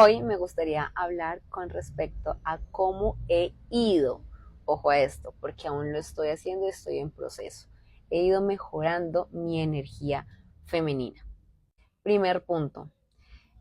Hoy me gustaría hablar con respecto a cómo he ido, ojo a esto, porque aún lo estoy haciendo y estoy en proceso. He ido mejorando mi energía femenina. Primer punto,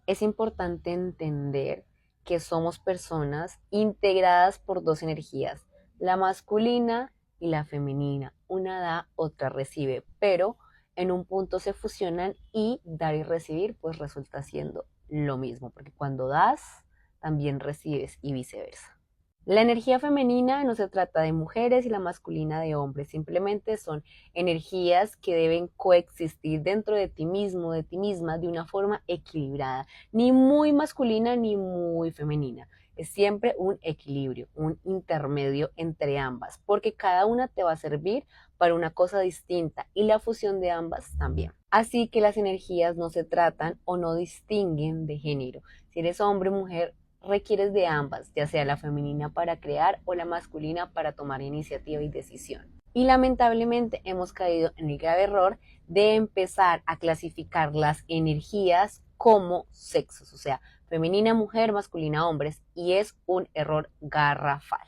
es importante entender que somos personas integradas por dos energías, la masculina y la femenina. Una da, otra recibe, pero en un punto se fusionan y dar y recibir pues resulta siendo lo mismo, porque cuando das, también recibes y viceversa. La energía femenina no se trata de mujeres y la masculina de hombres, simplemente son energías que deben coexistir dentro de ti mismo, de ti misma, de una forma equilibrada, ni muy masculina ni muy femenina. Es siempre un equilibrio, un intermedio entre ambas, porque cada una te va a servir para una cosa distinta y la fusión de ambas también. Así que las energías no se tratan o no distinguen de género. Si eres hombre o mujer, requieres de ambas, ya sea la femenina para crear o la masculina para tomar iniciativa y decisión. Y lamentablemente hemos caído en el grave error de empezar a clasificar las energías como sexos, o sea, femenina mujer, masculina hombres, y es un error garrafal.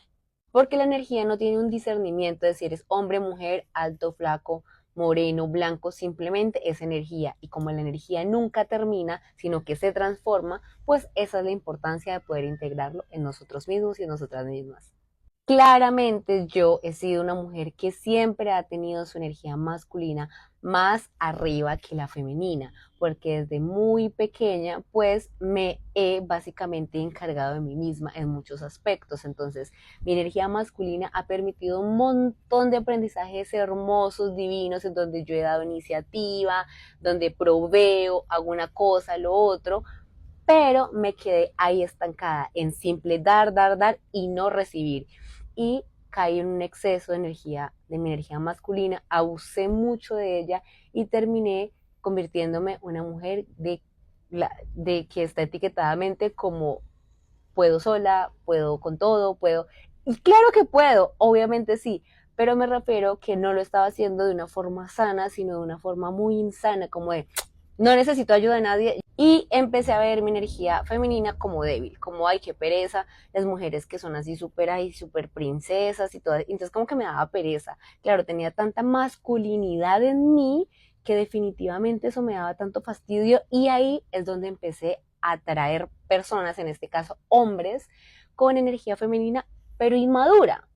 Porque la energía no tiene un discernimiento de si eres hombre, mujer, alto, flaco, moreno, blanco, simplemente es energía. Y como la energía nunca termina, sino que se transforma, pues esa es la importancia de poder integrarlo en nosotros mismos y en nosotras mismas. Claramente yo he sido una mujer que siempre ha tenido su energía masculina más arriba que la femenina, porque desde muy pequeña pues me he básicamente encargado de mí misma en muchos aspectos. Entonces mi energía masculina ha permitido un montón de aprendizajes hermosos, divinos, en donde yo he dado iniciativa, donde proveo, hago una cosa, lo otro, pero me quedé ahí estancada en simple dar y no recibir. Y caí en un exceso de energía, de mi energía masculina, abusé mucho de ella y terminé convirtiéndome en una mujer de que está etiquetadamente como puedo sola, puedo con todo, puedo. Y claro que puedo, obviamente sí, pero me refiero que no lo estaba haciendo de una forma sana, sino de una forma muy insana, como de no necesito ayuda de nadie. Y empecé a ver mi energía femenina como débil, como ay, qué pereza, las mujeres que son así súper, ay, súper princesas y todo. Entonces como que me daba pereza. Claro, tenía tanta masculinidad en mí que definitivamente eso me daba tanto fastidio y ahí es donde empecé a atraer personas, en este caso hombres, con energía femenina, pero inmadura.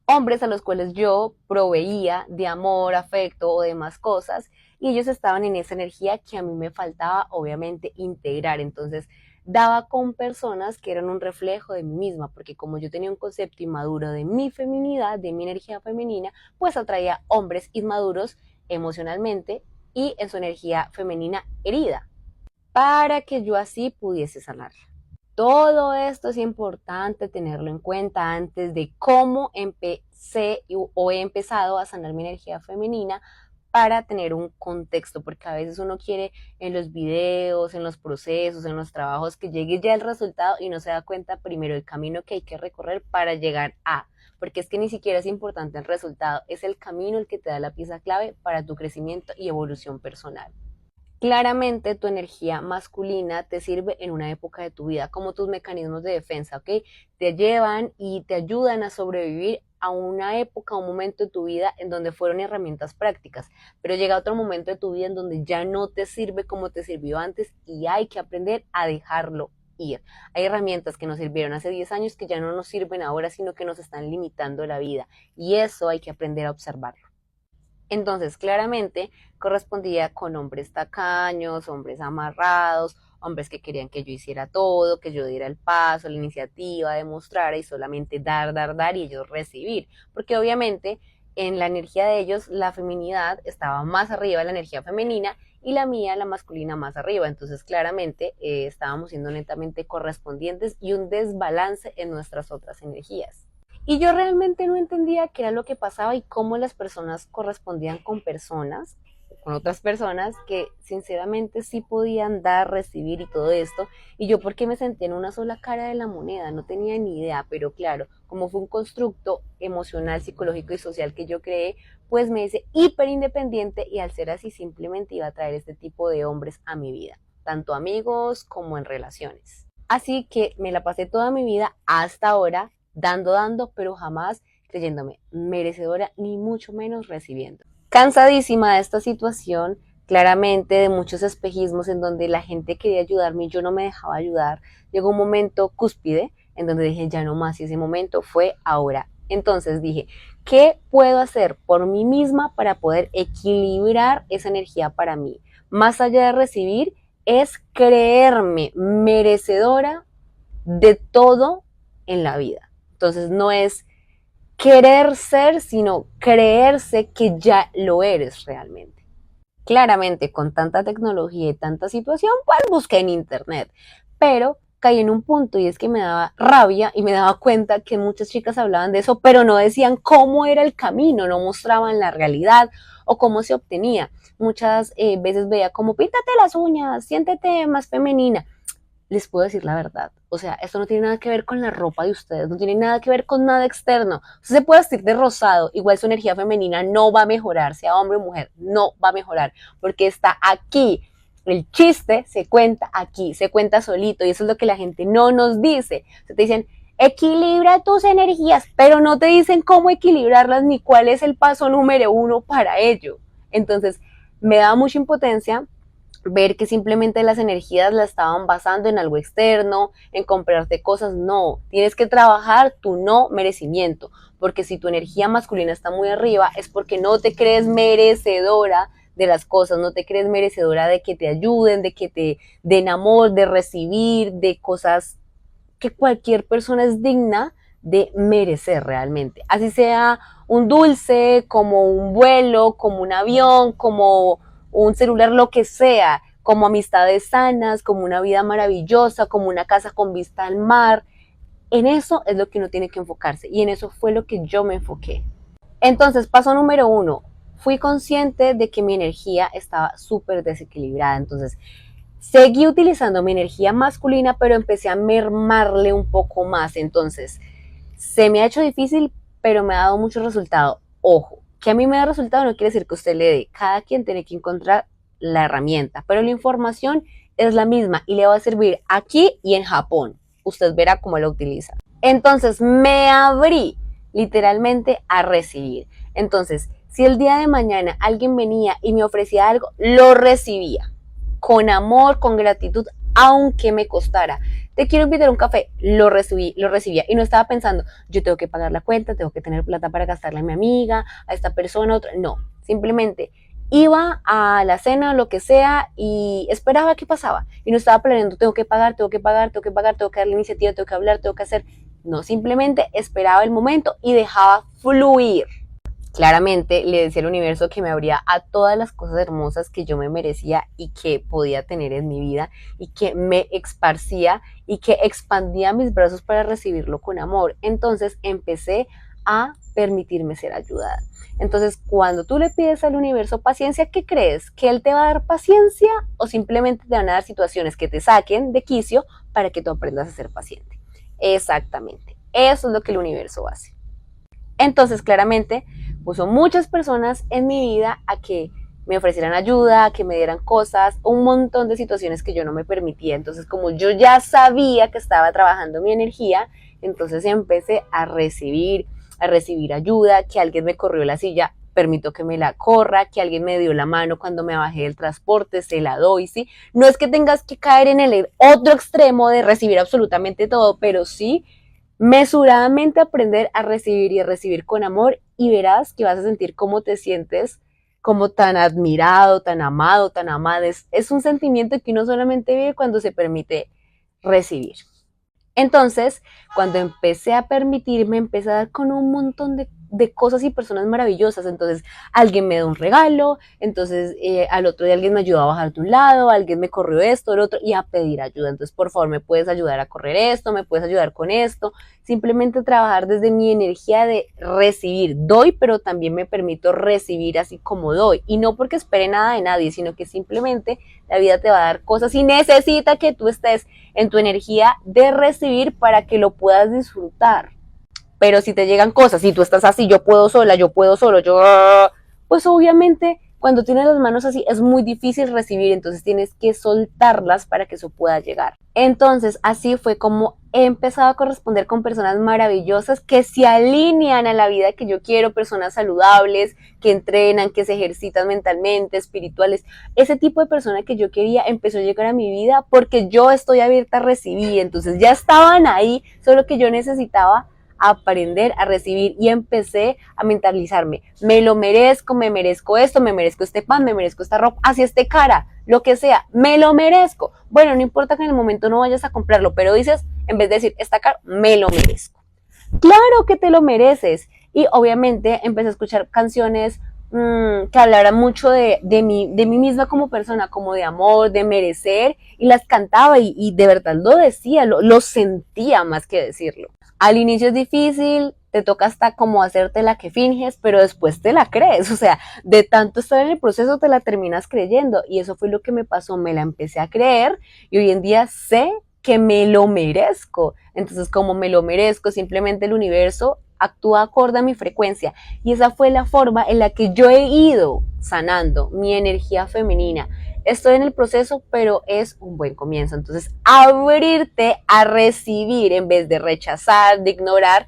Hombres a los cuales yo proveía de amor, afecto o demás cosas, y ellos estaban en esa energía que a mí me faltaba, obviamente, integrar. Entonces, daba con personas que eran un reflejo de mí misma, porque como yo tenía un concepto inmaduro de mi feminidad, de mi energía femenina, pues atraía hombres inmaduros emocionalmente y en su energía femenina herida, para que yo así pudiese sanar. Todo esto es importante tenerlo en cuenta antes de cómo empecé o he empezado a sanar mi energía femenina para tener un contexto, porque a veces uno quiere en los videos, en los procesos, en los trabajos que llegue ya el resultado y no se da cuenta primero el camino que hay que recorrer para llegar a, porque es que ni siquiera es importante el resultado, es el camino el que te da la pieza clave para tu crecimiento y evolución personal. Claramente tu energía masculina te sirve en una época de tu vida, como tus mecanismos de defensa, ¿ok? Te llevan y te ayudan a sobrevivir a una época, a un momento de tu vida en donde fueron herramientas prácticas, pero llega otro momento de tu vida en donde ya no te sirve como te sirvió antes y hay que aprender a dejarlo ir. Hay herramientas que nos sirvieron hace 10 años que ya no nos sirven ahora, sino que nos están limitando la vida y eso hay que aprender a observarlo. Entonces, claramente correspondía con hombres tacaños, hombres amarrados, hombres que querían que yo hiciera todo, que yo diera el paso, la iniciativa, demostrara y solamente dar y ellos recibir. Porque obviamente en la energía de ellos la feminidad estaba más arriba de la energía femenina y la mía, la masculina, más arriba. Entonces, claramente estábamos siendo netamente correspondientes y un desbalance en nuestras otras energías. Y yo realmente no entendía qué era lo que pasaba y cómo las personas correspondían con otras personas que sinceramente sí podían dar, recibir y todo esto. Y yo porque me sentía en una sola cara de la moneda, no tenía ni idea, pero claro, como fue un constructo emocional, psicológico y social que yo creé, pues me hice hiper independiente y al ser así simplemente iba a traer este tipo de hombres a mi vida, tanto amigos como en relaciones. Así que me la pasé toda mi vida hasta ahora dando, pero jamás creyéndome merecedora, ni mucho menos recibiendo. Cansadísima de esta situación, claramente de muchos espejismos en donde la gente quería ayudarme y yo no me dejaba ayudar, llegó un momento cúspide en donde dije ya no más y ese momento fue ahora. Entonces dije, ¿qué puedo hacer por mí misma para poder equilibrar esa energía para mí? Más allá de recibir, es creerme merecedora de todo en la vida. Entonces no es querer ser, sino creerse que ya lo eres realmente. Claramente, con tanta tecnología y tanta situación, pues busqué en internet, pero caí en un punto y es que me daba rabia y me daba cuenta que muchas chicas hablaban de eso, pero no decían cómo era el camino, no mostraban la realidad o cómo se obtenía. Muchas veces veía como píntate las uñas, siéntete más femenina. Les puedo decir la verdad. O sea, esto no tiene nada que ver con la ropa de ustedes, no tiene nada que ver con nada externo. Usted se puede vestir de rosado, igual su energía femenina no va a mejorar, sea hombre o mujer, no va a mejorar, porque está aquí. El chiste se cuenta aquí, se cuenta solito, y eso es lo que la gente no nos dice. O sea, te dicen, equilibra tus energías, pero no te dicen cómo equilibrarlas ni cuál es el paso número uno para ello. Entonces, me da mucha impotencia ver que simplemente las energías la estaban basando en algo externo, en comprarte cosas. No, tienes que trabajar tu no merecimiento, porque si tu energía masculina está muy arriba es porque no te crees merecedora de las cosas, no te crees merecedora de que te ayuden, de que te den amor, de recibir, de cosas que cualquier persona es digna de merecer realmente. Así sea un dulce, como un vuelo, como un avión, como un celular, lo que sea, como amistades sanas, como una vida maravillosa, como una casa con vista al mar. En eso es lo que uno tiene que enfocarse y en eso fue lo que yo me enfoqué. Entonces, paso número uno, fui consciente de que mi energía estaba súper desequilibrada. Entonces, seguí utilizando mi energía masculina, pero empecé a mermarle un poco más. Entonces, se me ha hecho difícil, pero me ha dado mucho resultado. Ojo, que a mí me da resultado no quiere decir que usted le dé. Cada quien tiene que encontrar la herramienta, pero la información es la misma y le va a servir aquí y en Japón. Usted verá cómo la utiliza. Entonces, me abrí literalmente a recibir. Entonces, si el día de mañana alguien venía y me ofrecía algo, lo recibía con amor, con gratitud, aunque me costara. Te quiero invitar a un café, lo recibía y no estaba pensando, yo tengo que pagar la cuenta, tengo que tener plata para gastarle a mi amiga, a esta persona, a otra. No, simplemente iba a la cena, lo que sea, y esperaba qué pasaba. Y no estaba planeando, tengo que pagar, tengo que pagar, tengo que pagar, tengo que dar la iniciativa, tengo que hablar, tengo que hacer. No, simplemente esperaba el momento y dejaba fluir. Claramente le decía al universo que me abría a todas las cosas hermosas que yo me merecía y que podía tener en mi vida y que me esparcía y que expandía mis brazos para recibirlo con amor. Entonces empecé a permitirme ser ayudada. Entonces, cuando tú le pides al universo paciencia, ¿qué crees? ¿Que él te va a dar paciencia o simplemente te van a dar situaciones que te saquen de quicio para que tú aprendas a ser paciente? Exactamente. Eso es lo que el universo hace. Entonces, claramente, puso muchas personas en mi vida a que me ofrecieran ayuda, a que me dieran cosas, un montón de situaciones que yo no me permitía. Entonces, como yo ya sabía que estaba trabajando mi energía, entonces empecé a recibir ayuda, que alguien me corrió la silla, permito que me la corra, que alguien me dio la mano cuando me bajé del transporte, se la doy, ¿sí? No es que tengas que caer en el otro extremo de recibir absolutamente todo, pero sí mesuradamente aprender a recibir y a recibir con amor y verás que vas a sentir cómo te sientes como tan admirado, tan amado, tan amada. Es un sentimiento que uno solamente vive cuando se permite recibir. Entonces, cuando empecé a permitirme, empecé a dar con un montón de cosas y personas maravillosas. Entonces, alguien me da un regalo, entonces al otro día alguien me ayudó a bajar de un lado, alguien me corrió esto, el otro, y a pedir ayuda. Entonces, por favor, me puedes ayudar a correr esto, me puedes ayudar con esto. Simplemente trabajar desde mi energía de recibir. Doy, pero también me permito recibir así como doy. Y no porque espere nada de nadie, sino que simplemente la vida te va a dar cosas y necesita que tú estés en tu energía de recibir para que lo puedas disfrutar. Pero si te llegan cosas, si tú estás así, yo puedo sola, yo puedo solo, yo, pues obviamente Cuando tienes las manos así es muy difícil recibir, entonces tienes que soltarlas para que eso pueda llegar. Entonces así fue como he empezado a corresponder con personas maravillosas que se alinean a la vida que yo quiero, personas saludables, que entrenan, que se ejercitan mentalmente, espirituales. Ese tipo de persona que yo quería empezó a llegar a mi vida porque yo estoy abierta a recibir, entonces ya estaban ahí, solo que yo necesitaba aprender a recibir y empecé a mentalizarme, me lo merezco, me merezco esto, me merezco este pan, me merezco esta ropa, así esté cara, lo que sea, me lo merezco. Bueno, no importa que en el momento no vayas a comprarlo, pero dices, en vez de decir está caro, me lo merezco. Claro que te lo mereces. Y obviamente empecé a escuchar canciones que hablaran mucho de mí misma como persona, como de amor, de merecer, y las cantaba y de verdad lo decía, lo sentía más que decirlo. Al inicio es difícil, te toca hasta como hacerte la que finges, pero después te la crees, o sea, de tanto estar en el proceso te la terminas creyendo y eso fue lo que me pasó, me la empecé a creer y hoy en día sé que me lo merezco. Entonces, como me lo merezco, simplemente el universo actúa acorde a mi frecuencia y esa fue la forma en la que yo he ido sanando mi energía femenina. Estoy en el proceso, pero es un buen comienzo. Entonces, abrirte a recibir en vez de rechazar, de ignorar,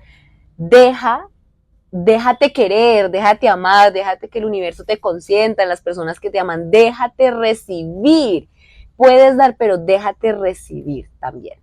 déjate querer, déjate amar, déjate que el universo te consienta, en las personas que te aman, déjate recibir. Puedes dar, pero déjate recibir también.